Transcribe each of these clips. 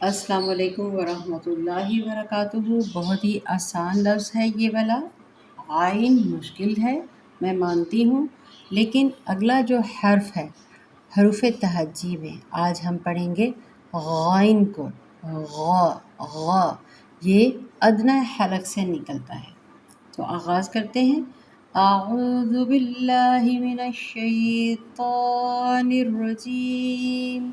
السلام علیکم ورحمۃ اللہ وبرکاتہ۔ بہت ہی آسان لفظ ہے یہ والا۔ عین مشکل ہے، میں مانتی ہوں، لیکن اگلا جو حرف ہے حروف تہجی میں آج ہم پڑھیں گے غائن کو۔ غا غا یہ ادنیٰ حلق سے نکلتا ہے۔ تو آغاز کرتے ہیں۔ اعوذ باللہ من الشیطان الرجیم،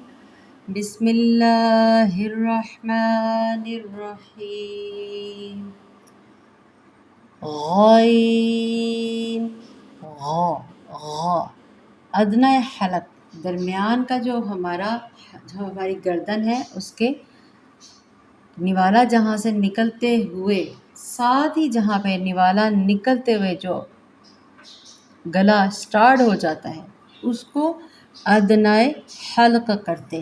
بسم اللہ الرحمن الرحیم۔ غائن غا غا ادنیٰ حلق، درمیان کا جو ہماری گردن ہے اس کے نوالا جہاں سے نکلتے ہوئے، ساتھ ہی جہاں پہ نوالا نکلتے ہوئے جو گلا سٹارٹ ہو جاتا ہے اس کو ادنیٰ حلق کہتے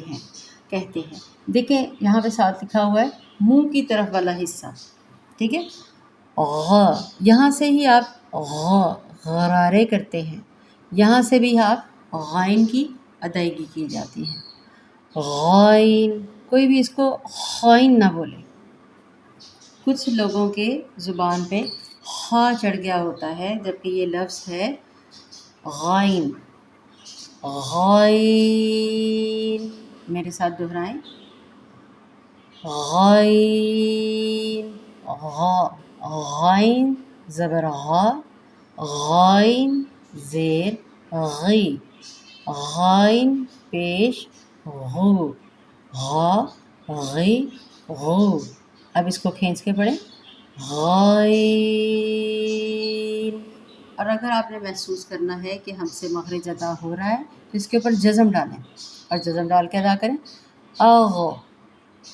ہیں۔ دیکھیں یہاں پہ ساتھ لکھا ہوا ہے منہ کی طرف والا حصہ، ٹھیک ہے۔ غا یہاں سے ہی آپ غرارے کرتے ہیں، یہاں سے بھی آپ غائن کی ادائیگی کی جاتی ہے۔ غائن، کوئی بھی اس کو خائن نہ بولے۔ کچھ لوگوں کے زبان پہ خا چڑھ گیا ہوتا ہے، جبکہ یہ لفظ ہے غائن۔ غائن، میرے ساتھ دہرائیں۔ غائن غا غائن زبر غا، غائن زیر غی، غائن پیش غو، غا غی غو۔ اب اس کو کھینچ کے پڑھیں غائن۔ اور اگر آپ نے محسوس کرنا ہے کہ ہم سے مخرج ادا ہو رہا ہے تو اس کے اوپر جزم ڈالیں، اور جزم ڈال کے ادا کریں اغ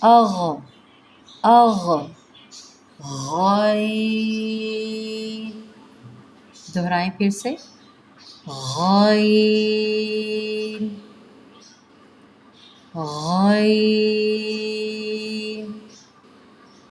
اغ اغ غائن۔ دہرائیں پھر سے غائن غائن۔